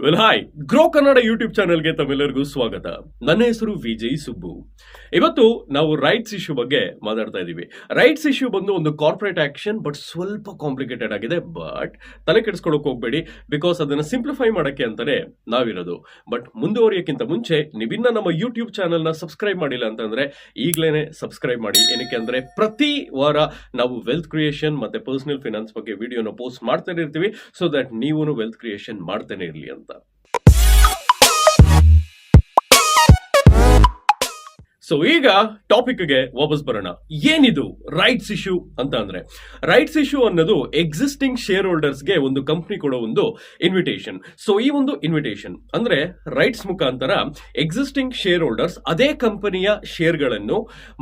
Well hi grow Kannada YouTube ಚಾನೆಲ್ಗೆ ತಮ್ಮೆಲ್ಲರಿಗೂ ಸ್ವಾಗತ. ನನ್ನ ಹೆಸರು ವಿಜಯ್ ಸುಬ್ಬು. ಇವತ್ತು ನಾವು ರೈಟ್ಸ್ ಇಶ್ಯೂ ಬಗ್ಗೆ ಮಾತಾಡ್ತಾ ಇದ್ದೀವಿ. ರೈಟ್ಸ್ ಇಶ್ಯೂ ಬಂದು ಒಂದು ಕಾರ್ಪೊರೇಟ್ ಆಕ್ಷನ್, ಬಟ್ ಸ್ವಲ್ಪ ಕಾಂಪ್ಲಿಕೇಟೆಡ್ ಆಗಿದೆ. ಬಟ್ ತಲೆ ಕೆಡಿಸ್ಕೊಳ್ಳೋಕೆ ಹೋಗ್ಬೇಡಿ, ಬಿಕಾಸ್ ಅದನ್ನ ಸಿಂಪ್ಲಿಫೈ ಮಾಡಕ್ಕೆ ಅಂತಾನೆ ನಾವಿರೋದು. ಬಟ್ ಮುಂದುವರಿಯೋಕ್ಕಿಂತ ಮುಂಚೆ ನೀವಿನ್ನ ನಮ್ಮ ಯೂಟ್ಯೂಬ್ ಚಾನೆಲ್ನ ಸಬ್ಸ್ಕ್ರೈಬ್ ಮಾಡಿಲ್ಲ ಅಂತಂದ್ರೆ ಈಗಲೇ ಸಬ್ಸ್ಕ್ರೈಬ್ ಮಾಡಿ. ಏನಕ್ಕೆ ಅಂದ್ರೆ ಪ್ರತಿ ವಾರ ನಾವು ವೆಲ್ತ್ ಕ್ರಿಯೇಷನ್ ಮತ್ತೆ ಪರ್ಸನಲ್ ಫಿನಾನ್ಸ್ ಬಗ್ಗೆ ವಿಡಿಯೋನ ಪೋಸ್ಟ್ ಮಾಡ್ತಾನೆ ಇರ್ತೀವಿ, ಸೊ ದಟ್ ನೀವು ವೆಲ್ತ್ ಕ್ರಿಯೇಷನ್ ಮಾಡ್ತಾನೆ ಇರಲಿ ಅಂತ. ಸೊ ಈಗ ಟಾಪಿಕ್ಗೆ ವಾಪಸ್ ಬರೋಣ. ಏನಿದು ರೈಟ್ಸ್ ಇಶ್ಯೂ ಅಂತ ಅಂದ್ರೆ, ರೈಟ್ಸ್ ಇಶ್ಯೂ ಅನ್ನೋದು ಎಕ್ಸಿಸ್ಟಿಂಗ್ ಶೇರ್ ಹೋಲ್ಡರ್ಸ್ಗೆ ಒಂದು ಕಂಪ್ನಿ ಕೊಡೋ ಒಂದು ಇನ್ವಿಟೇಷನ್. ಸೊ ಈ ಒಂದು ಇನ್ವಿಟೇಷನ್ ಅಂದ್ರೆ ರೈಟ್ಸ್ ಮುಖಾಂತರ ಎಕ್ಸಿಸ್ಟಿಂಗ್ ಶೇರ್ ಹೋಲ್ಡರ್ಸ್ ಅದೇ ಕಂಪನಿಯ ಶೇರ್ಗಳನ್ನು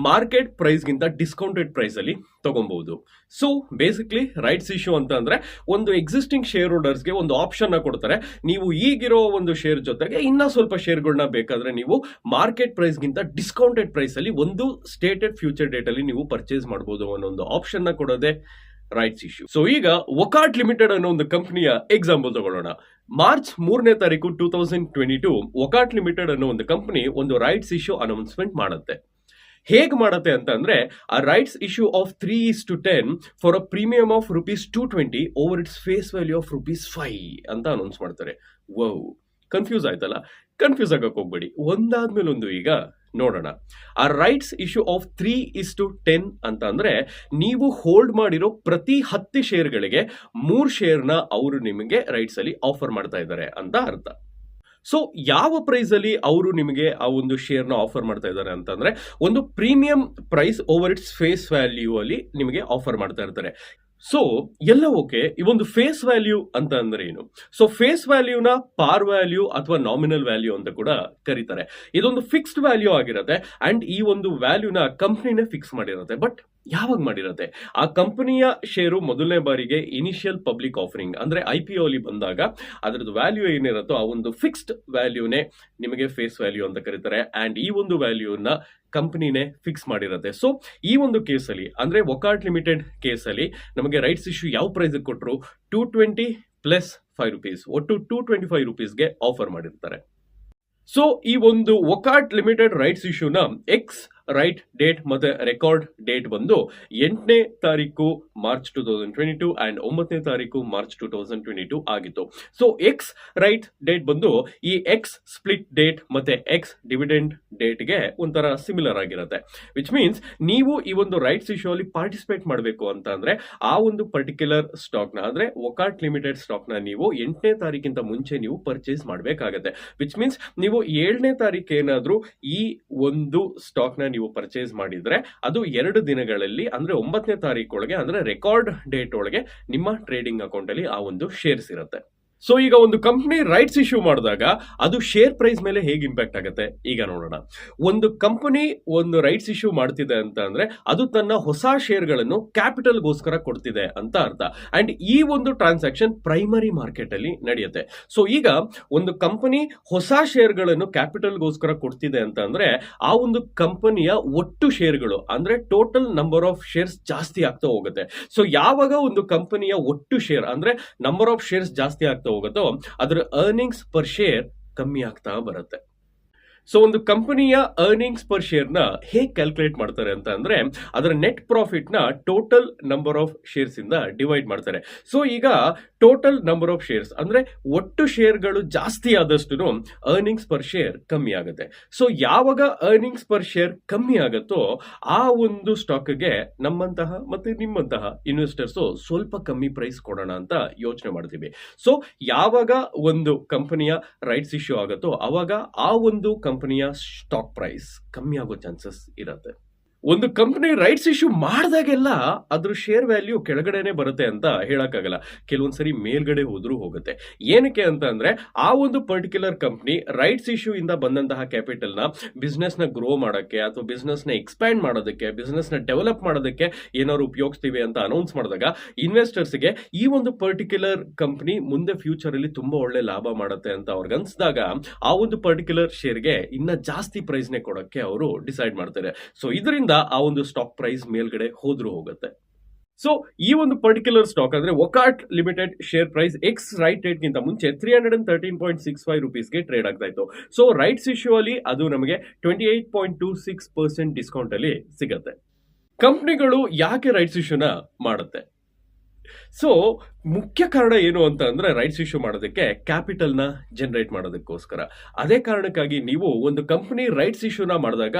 ಮಾರ್ಕೆಟ್ ಪ್ರೈಸ್ಗಿಂತ ಡಿಸ್ಕೌಂಟೆಡ್ ಪ್ರೈಸ್ ಅಲ್ಲಿ ತಗೊಬಹುದು. ಸೊ ಬೇಸಿಕ್ಲಿ ರೈಟ್ಸ್ ಇಶ್ಯೂ ಅಂತ ಅಂದ್ರೆ ಒಂದು ಎಕ್ಸಿಸ್ಟಿಂಗ್ ಶೇರ್ ಹೋಲ್ಡರ್ಸ್ಗೆ ಒಂದು ಆಪ್ಷನ್ ನ ಕೊಡ್ತಾರೆ. ನೀವು ಈಗಿರೋ ಒಂದು ಶೇರ್ ಜೊತೆಗೆ ಇನ್ನ ಸ್ವಲ್ಪ ಶೇರ್ಗಳನ್ನ ಬೇಕಾದ್ರೆ ನೀವು ಮಾರ್ಕೆಟ್ ಪ್ರೈಸ್ಗಿಂತ ಡಿಸ್ಕೌಂಟೆಡ್ ಪ್ರೈಸ್ ಅಲ್ಲಿ ಒಂದು ಸ್ಟೇಟೆಡ್ ಫ್ಯೂಚರ್ ಡೇಟ್ ಅಲ್ಲಿ ನೀವು ಪರ್ಚೇಸ್ ಮಾಡಬಹುದು ಅನ್ನೋ ಒಂದು ಆಪ್ಷನ್ ನ ಕೊಡೋದೆ ರೈಟ್ಸ್ ಇಶ್ಯೂ. ಸೊ ಈಗ ವಕಾಟ್ ಲಿಮಿಟೆಡ್ ಅನ್ನೋ ಒಂದು ಕಂಪನಿಯ ಎಕ್ಸಾಂಪಲ್ ತಗೊಳ್ಳೋಣ. ಮಾರ್ಚ್ 3ನೇ ತಾರೀಕು 2022 ವಕಾಟ್ ಲಿಮಿಟೆಡ್ ಅನ್ನೋ ಒಂದು ಕಂಪನಿ ಒಂದು ರೈಟ್ಸ್ ಇಶ್ಯೂ ಅನೌನ್ಸ್ಮೆಂಟ್ ಮಾಡುತ್ತೆ. ಹೇಗೆ ಮಾಡುತ್ತೆ ಅಂತ ಅಂದ್ರೆ, ಆ rights issue of 3:10 for a premium of ₹220 over its face value of ₹5 ಅಂತ ಅನೌನ್ಸ್ ಮಾಡ್ತಾರೆ. ವೌ, ಕನ್ಫ್ಯೂಸ್ ಆಯ್ತಲ್ಲ? ಕನ್ಫ್ಯೂಸ್ ಆಗಕ್ಕೆ ಹೋಗ್ಬೇಡಿ, ಒಂದಾದ್ಮೇಲೆ ಒಂದು ಈಗ ನೋಡೋಣ. ಆ ರೈಟ್ಸ್ ಇಶ್ಯೂ ಆಫ್ 3:10 ಅಂತ ಅಂದ್ರೆ ನೀವು ಹೋಲ್ಡ್ ಮಾಡಿರೋ ಪ್ರತಿ 10 ಶೇರ್ಗಳಿಗೆ 3 ಶೇರ್ನ ಅವರು ನಿಮಗೆ ರೈಟ್ಸ್ ಅಲ್ಲಿ ಆಫರ್ ಮಾಡ್ತಾ ಇದ್ದಾರೆ ಅಂತ ಅರ್ಥ. ಸೊ ಯಾವ ಪ್ರೈಸ್ ಅಲ್ಲಿ ಅವರು ನಿಮಗೆ ಆ ಒಂದು ಶೇರ್ ನ ಆಫರ್ ಮಾಡ್ತಾ ಇದ್ದಾರೆ ಅಂತಂದ್ರೆ, ಒಂದು premium price over its face value ಅಲ್ಲಿ ನಿಮಗೆ ಆಫರ್ ಮಾಡ್ತಾ ಇರ್ತಾರೆ. ಸೊ ಎಲ್ಲ ಓಕೆ. ಈ ಒಂದು ಫೇಸ್ ವ್ಯಾಲ್ಯೂ ಅಂತ ಅಂದ್ರೆ ಏನು? ಸೊ ಫೇಸ್ ವ್ಯಾಲ್ಯೂನ ಪಾರ್ ವ್ಯಾಲ್ಯೂ ಅಥವಾ ನಾಮಿನಲ್ ವ್ಯಾಲ್ಯೂ ಅಂತ ಕೂಡ ಕರೀತಾರೆ. ಇದೊಂದು ಫಿಕ್ಸ್ಡ್ ವ್ಯಾಲ್ಯೂ ಆಗಿರುತ್ತೆ ಅಂಡ್ ಈ ಒಂದು ವ್ಯಾಲ್ಯೂನ ಕಂಪ್ನಿನೇ ಫಿಕ್ಸ್ ಮಾಡಿರುತ್ತೆ. ಬಟ್ ಯಾವಾಗ ಮಾಡಿರುತ್ತೆ? ಆ ಕಂಪನಿಯ ಶೇರು ಮೊದಲನೇ ಬಾರಿಗೆ ಇನಿಷಿಯಲ್ ಪಬ್ಲಿಕ್ ಆಫರಿಂಗ್ ಅಂದ್ರೆ IPO ಅಲ್ಲಿ ಬಂದಾಗ ಅದರದ್ದು ವ್ಯಾಲ್ಯೂ ಏನಿರುತ್ತೋ ಆ ಒಂದು ಫಿಕ್ಸ್ಡ್ ವ್ಯಾಲ್ಯೂನೇ ನಿಮಗೆ ಫೇಸ್ ವ್ಯಾಲ್ಯೂ ಅಂತ ಕರೀತಾರೆ. ಅಂಡ್ ಈ ಒಂದು ವ್ಯಾಲ್ಯೂನ ಕಂಪನಿನೇ ಫಿಕ್ಸ್ ಮಾಡಿರುತ್ತೆ. ಸೊ ಈ ಒಂದು ಕೇಸಲ್ಲಿ ಅಂದ್ರೆ ವಕಾಟ್ ಲಿಮಿಟೆಡ್ ಕೇಸಲ್ಲಿ ನಮಗೆ ರೈಟ್ಸ್ ಇಶ್ಯೂ ಯಾವ ಪ್ರೈಸ್ ಕೊಟ್ಟರು? $220 ಪ್ಲಸ್ ₹5, ಒಟ್ಟು ₹225ಗೆ ಆಫರ್ ಮಾಡಿರ್ತಾರೆ. ಸೊ ಈ ಒಂದು ವಕಾಟ್ ಲಿಮಿಟೆಡ್ ರೈಟ್ಸ್ ಇಶ್ಯೂನ ಎಕ್ಸ್ ರೈಟ್ ಡೇಟ್ ಮತ್ತೆ ರೆಕಾರ್ಡ್ ಡೇಟ್ ಬಂದು 8ನೇ ತಾರೀಕು ಮಾರ್ಚ್ 2022 ಅಂಡ್ 9ನೇ ತಾರೀಕು ಮಾರ್ಚ್ 2022 ಆಗಿತ್ತು. ಸೊ ಎಕ್ಸ್ ರೈಟ್ ಡೇಟ್ ಬಂದು ಈ ಎಕ್ಸ್ ಸ್ಪ್ಲಿಟ್ ಡೇಟ್ ಮತ್ತೆ ಎಕ್ಸ್ ಡಿವಿಡೆಂಡ್ ಡೇಟ್ಗೆ ಒಂಥರ ಸಿಮಿಲರ್ ಆಗಿರುತ್ತೆ. ವಿಚ್ ಮೀನ್ಸ್ ನೀವು ಈ ಒಂದು ರೈಟ್ಸ್ ಇಶ್ಯೂ ಅಲ್ಲಿ ಪಾರ್ಟಿಸಿಪೇಟ್ ಮಾಡಬೇಕು ಅಂತ ಅಂದ್ರೆ ಆ ಒಂದು ಪರ್ಟಿಕ್ಯುಲರ್ ಸ್ಟಾಕ್ ನ ಅಂದ್ರೆ ವಕಾಟ್ ಲಿಮಿಟೆಡ್ ಸ್ಟಾಕ್ ನ ನೀವು 8ನೇ ತಾರೀಕಿಂತ ಮುಂಚೆ ನೀವು ಪರ್ಚೇಸ್ ಮಾಡಬೇಕಾಗತ್ತೆ. ವಿಚ್ ಮೀನ್ಸ್ ನೀವು 7ನೇ ತಾರೀಕು ಏನಾದ್ರೂ ಈ ಒಂದು ಸ್ಟಾಕ್ ನ ನೀವು ಪರ್ಚೇಸ್ ಮಾಡಿದ್ರೆ ಅದು 2 ದಿನಗಳಲ್ಲಿ ಅಂದ್ರೆ 9ನೇ ತಾರೀಕು ಒಳಗೆ ಅಂದ್ರೆ ರೆಕಾರ್ಡ್ ಡೇಟ್ ಒಳಗೆ ನಿಮ್ಮ ಟ್ರೇಡಿಂಗ್ ಅಕೌಂಟ್ ಅಲ್ಲಿ ಆ ಒಂದು ಶೇರ್ಸ್ ಇರುತ್ತೆ. ಸೊ ಈಗ ಒಂದು ಕಂಪನಿ ರೈಟ್ಸ್ ಇಶ್ಯೂ ಮಾಡಿದಾಗ ಅದು ಶೇರ್ ಪ್ರೈಸ್ ಮೇಲೆ ಹೇಗೆ ಇಂಪ್ಯಾಕ್ಟ್ ಆಗುತ್ತೆ ಈಗ ನೋಡೋಣ. ಒಂದು ಕಂಪನಿ ಒಂದು ರೈಟ್ಸ್ ಇಶ್ಯೂ ಮಾಡ್ತಿದೆ ಅಂತ ಅಂದ್ರೆ ಅದು ತನ್ನ ಹೊಸ ಶೇರ್ಗಳನ್ನು ಕ್ಯಾಪಿಟಲ್ಗೋಸ್ಕರ ಕೊಡ್ತಿದೆ ಅಂತ ಅರ್ಥ. ಅಂಡ್ ಈ ಒಂದು ಟ್ರಾನ್ಸಾಕ್ಷನ್ ಪ್ರೈಮರಿ ಮಾರ್ಕೆಟ್ ಅಲ್ಲಿ ನಡೆಯುತ್ತೆ. ಸೊ ಈಗ ಒಂದು ಕಂಪನಿ ಹೊಸ ಶೇರ್ಗಳನ್ನು ಕ್ಯಾಪಿಟಲ್ಗೋಸ್ಕರ ಕೊಡ್ತಿದೆ ಅಂತ ಅಂದ್ರೆ ಆ ಒಂದು ಕಂಪನಿಯ ಒಟ್ಟು ಶೇರ್ಗಳು ಅಂದ್ರೆ ಟೋಟಲ್ ನಂಬರ್ ಆಫ್ ಶೇರ್ಸ್ ಜಾಸ್ತಿ ಆಗ್ತಾ ಹೋಗುತ್ತೆ. ಸೊ ಯಾವಾಗ ಒಂದು ಕಂಪನಿಯ ಒಟ್ಟು ಶೇರ್ ಅಂದ್ರೆ ನಂಬರ್ ಆಫ್ ಶೇರ್ಸ್ ಜಾಸ್ತಿ ಆಗ್ತಾ ಹೋಗುತ್ತೋ ಅದರ ಅರ್ನಿಂಗ್ಸ್ ಪರ್ ಶೇರ್ ಕಮ್ಮಿ ಆಗ್ತಾ ಬರುತ್ತೆ. ಸೊ ಒಂದು ಕಂಪನಿಯ ಅರ್ನಿಂಗ್ಸ್ ಪರ್ ಶೇರ್ ನ ಹೇಗೆ ಕ್ಯಾಲ್ಕುಲೇಟ್ ಮಾಡ್ತಾರೆ ಅಂತ ಅಂದ್ರೆ ಅದರ ನೆಟ್ ಪ್ರಾಫಿಟ್ ನ ಟೋಟಲ್ ನಂಬರ್ ಆಫ್ ಶೇರ್ಸ್ ಇಂದ ಡಿವೈಡ್ ಮಾಡ್ತಾರೆ. ಸೊ ಈಗ ಟೋಟಲ್ ನಂಬರ್ ಆಫ್ ಶೇರ್ಸ್ ಅಂದ್ರೆ ಒಟ್ಟು ಶೇರ್ಗಳು ಜಾಸ್ತಿ ಆದಷ್ಟು ಅರ್ನಿಂಗ್ಸ್ ಪರ್ ಶೇರ್ ಕಮ್ಮಿ ಆಗುತ್ತೆ. ಸೊ ಯಾವಾಗ ಅರ್ನಿಂಗ್ಸ್ ಪರ್ ಶೇರ್ ಕಮ್ಮಿ ಆಗುತ್ತೋ ಆ ಒಂದು ಸ್ಟಾಕ್ಗೆ ನಮ್ಮಂತಹ ಮತ್ತೆ ನಿಮ್ಮಂತಹ ಇನ್ವೆಸ್ಟರ್ಸ್ ಸ್ವಲ್ಪ ಕಮ್ಮಿ ಪ್ರೈಸ್ ಕೊಡೋಣ ಅಂತ ಯೋಚನೆ ಮಾಡ್ತೀವಿ. ಸೊ ಯಾವಾಗ ಒಂದು ಕಂಪನಿಯ ರೈಟ್ಸ್ ಇಶ್ಯೂ ಆಗುತ್ತೋ ಅವಾಗ ಆ ಒಂದು ಕಂಪನಿಯ ಸ್ಟಾಕ್ ಪ್ರೈಸ್ ಕಮ್ಮಿ ಆಗೋ ಚಾನ್ಸಸ್ ಇರುತ್ತೆ. ಒಂದು ಕಂಪನಿ ರೈಟ್ಸ್ ಇಶ್ಯೂ ಮಾಡಿದಾಗೆಲ್ಲ ಅದ್ರ ಶೇರ್ ವ್ಯಾಲ್ಯೂ ಕೆಳಗಡೆನೆ ಬರುತ್ತೆ ಅಂತ ಹೇಳಕ್ಕಾಗಲ್ಲ. ಕೆಲವೊಂದ್ಸರಿ ಮೇಲ್ಗಡೆ ಹೋದ್ರೂ ಹೋಗುತ್ತೆ. ಏನಕ್ಕೆ ಅಂತ ಅಂದ್ರೆ ಆ ಒಂದು ಪರ್ಟಿಕ್ಯುಲರ್ ಕಂಪನಿ ರೈಟ್ಸ್ ಇಶ್ಯೂ ಇಂದ ಬಂದಂತಹ ಕ್ಯಾಪಿಟಲ್ ನ ಬಿಸ್ನೆಸ್ ನ ಗ್ರೋ ಮಾಡೋಕ್ಕೆ ಅಥವಾ ಬಿಸ್ನೆಸ್ ನ ಎಕ್ಸ್ಪ್ಯಾಂಡ್ ಮಾಡೋದಕ್ಕೆ, ಬಿಸ್ನೆಸ್ ನ ಡೆವಲಪ್ ಮಾಡೋದಕ್ಕೆ ಏನಾದ್ರು ಉಪಯೋಗಿಸ್ತೀವಿ ಅಂತ ಅನೌನ್ಸ್ ಮಾಡಿದಾಗ ಇನ್ವೆಸ್ಟರ್ಸ್ಗೆ ಈ ಒಂದು ಪರ್ಟಿಕ್ಯುಲರ್ ಕಂಪನಿ ಮುಂದೆ ಫ್ಯೂಚರ್ ಅಲ್ಲಿ ತುಂಬಾ ಒಳ್ಳೆ ಲಾಭ ಮಾಡುತ್ತೆ ಅಂತ ಅವ್ರಿಗೆ ಅನ್ಸಿದಾಗ ಆ ಒಂದು ಪರ್ಟಿಕ್ಯುಲರ್ ಶೇರ್ಗೆ ಇನ್ನ ಜಾಸ್ತಿ ಪ್ರೈಸ್ ನೇ ಕೊಡಕ್ಕೆ ಅವರು ಡಿಸೈಡ್ ಮಾಡ್ತಾರೆ. ಸೊ ಇದರಿಂದ ಆ ಒಂದು ಸ್ಟಾಕ್ ಪ್ರೈಸ್ ಮೇಲ್ಗಡೆ ಹೋದ್ರೂ ಹೋಗುತ್ತೆ. ಸೊ ಈ ಒಂದು ಪರ್ಟಿಕ್ಯುಲರ್ ಸ್ಟಾಕ್ ಅಂದ್ರೆ ಒಕಾಟ್ limited share price ex right date ಗಿಂತ ಮುಂಚೆ 313.65 ಟ್ರೇಡ್ ಆಗ್ತಾ ಇತ್ತು. ಸೊ ರೈಟ್ಸ್ ಇಶ್ಯೂ ಅಲ್ಲಿ ಅದು ನಮಗೆ 28.26% ಡಿಸ್ಕೌಂಟ್ ಅಲ್ಲಿ ಸಿಗುತ್ತೆ. ಕಂಪ್ನಿಗಳು ಯಾಕೆ ರೈಟ್ಸ್ ಇಶ್ಯೂನ ಮಾಡುತ್ತೆ? ಸೊ ಮುಖ್ಯ ಕಾರಣ ಏನು ಅಂತ ಅಂದ್ರೆ ರೈಟ್ಸ್ ಇಶ್ಯೂ ಮಾಡೋದಕ್ಕೆ ಕ್ಯಾಪಿಟಲ್ ನ ಜನರೇಟ್ ಮಾಡೋದಕ್ಕೋಸ್ಕರ. ಅದೇ ಕಾರಣಕ್ಕಾಗಿ ನೀವು ಒಂದು ಕಂಪನಿ ರೈಟ್ಸ್ ಇಶ್ಯೂನ ಮಾಡಿದಾಗ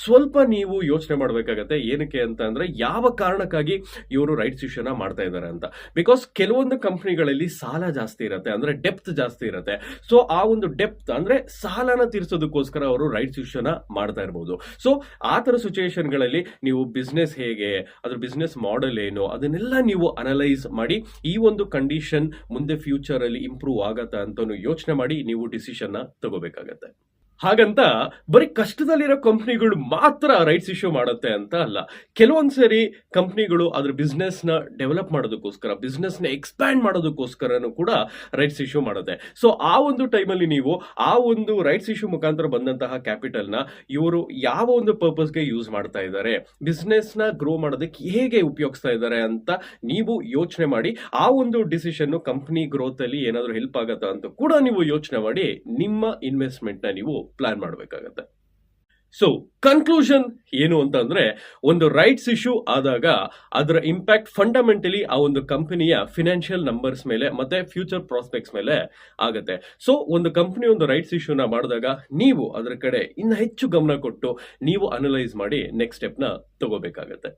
ಸ್ವಲ್ಪ ನೀವು ಯೋಚನೆ ಮಾಡಬೇಕಾಗತ್ತೆ. ಏನಕ್ಕೆ ಅಂತ ಅಂದ್ರೆ ಯಾವ ಕಾರಣಕ್ಕಾಗಿ ಇವರು ರೈಟ್ಸ್ ಇಶ್ಯೂನ ಮಾಡ್ತಾ ಇದ್ದಾರೆ ಅಂತ. ಬಿಕಾಸ್ ಕೆಲವೊಂದು ಕಂಪನಿಗಳಲ್ಲಿ ಸಾಲ ಜಾಸ್ತಿ ಇರುತ್ತೆ, ಅಂದ್ರೆ ಡೆಪ್ತ್ ಜಾಸ್ತಿ ಇರುತ್ತೆ. ಸೊ ಆ ಒಂದು ಡೆಪ್ತ್ ಅಂದ್ರೆ ಸಾಲನ ತೀರಿಸೋದಕ್ಕೋಸ್ಕರ ಅವರು ರೈಟ್ಸ್ ಇಶ್ಯೂನ ಮಾಡ್ತಾ ಇರಬಹುದು. ಸೊ ಆ ತರ ಸಿಚುಯೇಷನ್ಗಳಲ್ಲಿ ನೀವು ಬಿಸ್ನೆಸ್ ಹೇಗೆ, ಅದ್ರ ಬಿಸ್ನೆಸ್ ಮಾಡೆಲ್ ಏನು, ಅದನ್ನೆಲ್ಲ ನೀವು ಅನಲೈಸ್ ಮಾಡಿ ಈ ಒಂದು ಕಂಡೀಷನ್ ಮುಂದೆ ಫ್ಯೂಚರ್ ಅಲ್ಲಿ ಇಂಪ್ರೂವ್ ಆಗತ್ತಾ ಅಂತ ಯೋಚನೆ ಮಾಡಿ ನೀವು ಡಿಸಿಷನ್ ನ ತಗೋಬೇಕಾಗತ್ತೆ. ಹಾಗಂತ ಬರೀ ಕಷ್ಟದಲ್ಲಿರೋ ಕಂಪ್ನಿಗಳು ಮಾತ್ರ ರೈಟ್ಸ್ ಇಶ್ಯೂ ಮಾಡುತ್ತೆ ಅಂತ ಅಲ್ಲ. ಕೆಲವೊಂದ್ಸರಿ ಕಂಪ್ನಿಗಳು ಅದ್ರ ಬಿಸ್ನೆಸ್ ನ ಡೆವಲಪ್ ಮಾಡೋದಕ್ಕೋಸ್ಕರ, ಬಿಸ್ನೆಸ್ ನ ಎಕ್ಸ್ಪ್ಯಾಂಡ್ ಮಾಡೋದಕ್ಕೋಸ್ಕರನೂ ಕೂಡ ರೈಟ್ಸ್ ಇಶ್ಯೂ ಮಾಡುತ್ತೆ. ಸೊ ಆ ಒಂದು ಟೈಮಲ್ಲಿ ನೀವು ಆ ಒಂದು ರೈಟ್ಸ್ ಇಶ್ಯೂ ಮುಖಾಂತರ ಬಂದಂತಹ ಕ್ಯಾಪಿಟಲ್ ನ ಇವರು ಯಾವ ಒಂದು ಪರ್ಪಸ್ಗೆ ಯೂಸ್ ಮಾಡ್ತಾ ಇದ್ದಾರೆ, ಬಿಸ್ನೆಸ್ ನ ಗ್ರೋ ಮಾಡೋದಕ್ಕೆ ಹೇಗೆ ಉಪಯೋಗಿಸ್ತಾ ಇದ್ದಾರೆ ಅಂತ ನೀವು ಯೋಚನೆ ಮಾಡಿ ಆ ಒಂದು ಡಿಸಿಷನ್ ಕಂಪನಿ ಗ್ರೋತ್ ಅಲ್ಲಿ ಏನಾದರೂ ಹೆಲ್ಪ್ ಆಗತ್ತಾ ಅಂತ ಕೂಡ ನೀವು ಯೋಚನೆ ಮಾಡಿ ನಿಮ್ಮ ಇನ್ವೆಸ್ಟ್ಮೆಂಟ್ ನ ನೀವು ಪ್ಲಾನ್ ಮಾಡಬೇಕಾಗತ್ತೆ. ಸೊ ಕನ್ಕ್ಲೂಷನ್ ಏನು ಅಂತ ಅಂದ್ರೆ, ಒಂದು ರೈಟ್ಸ್ ಇಶ್ಯೂ ಆದಾಗ ಅದರ ಇಂಪ್ಯಾಕ್ಟ್ ಫಂಡಮೆಂಟಲಿ ಆ ಒಂದು ಕಂಪನಿಯ ಫಿನಾನ್ಷಿಯಲ್ ನಂಬರ್ಸ್ ಮೇಲೆ ಮತ್ತೆ ಫ್ಯೂಚರ್ ಪ್ರಾಸ್ಪೆಕ್ಟ್ಸ್ ಮೇಲೆ ಆಗುತ್ತೆ. ಸೊ ಒಂದು ಕಂಪನಿ ಒಂದು ರೈಟ್ಸ್ ಇಶ್ಯೂನ ಮಾಡಿದಾಗ ನೀವು ಅದರ ಕಡೆ ಇನ್ನು ಹೆಚ್ಚು ಗಮನ ಕೊಟ್ಟು ನೀವು ಅನಲೈಸ್ ಮಾಡಿ ನೆಕ್ಸ್ಟ್ ಸ್ಟೆಪ್ ನ ತಗೋಬೇಕಾಗತ್ತೆ.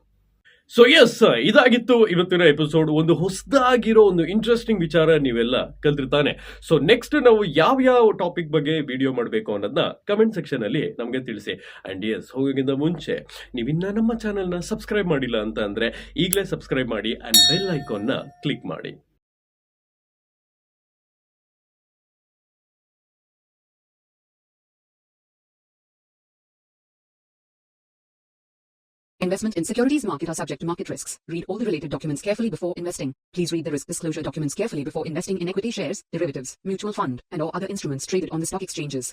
ಸೊ ಎಸ್, ಇದಾಗಿತ್ತು ಇವತ್ತಿನ ಎಪಿಸೋಡ್. ಒಂದು ಹೊಸದಾಗಿರೋ ಒಂದು ಇಂಟ್ರೆಸ್ಟಿಂಗ್ ವಿಚಾರ ನೀವೆಲ್ಲ ಕಲ್ತಿರ್ತಾನೆ. ಸೊ ನೆಕ್ಸ್ಟ್ ನಾವು ಯಾವ ಟಾಪಿಕ್ ಬಗ್ಗೆ ವಿಡಿಯೋ ಮಾಡಬೇಕು ಅನ್ನೋದನ್ನ ಕಮೆಂಟ್ ಸೆಕ್ಷನ್ ಅಲ್ಲಿ ನಮಗೆ ತಿಳಿಸಿ. ಅಂಡ್ ಎಸ್, ಹೋಗೋಕ್ಕಿಂತ ಮುಂಚೆ ನೀವಿನ್ನ ನಮ್ಮ ಚಾನೆಲ್ನ ಸಬ್ಸ್ಕ್ರೈಬ್ ಮಾಡಿಲ್ಲ ಅಂತ ಅಂದ್ರೆ ಈಗಲೇ ಸಬ್ಸ್ಕ್ರೈಬ್ ಮಾಡಿ ಅಂಡ್ ಬೆಲ್ ಐಕಾನ್ ನ ಕ್ಲಿಕ್ ಮಾಡಿ. Investment in securities market are subject to market risks. Read all the related documents carefully before investing. Please read the risk disclosure documents carefully before investing in equity shares, derivatives, mutual fund, and or other instruments traded on the stock exchanges.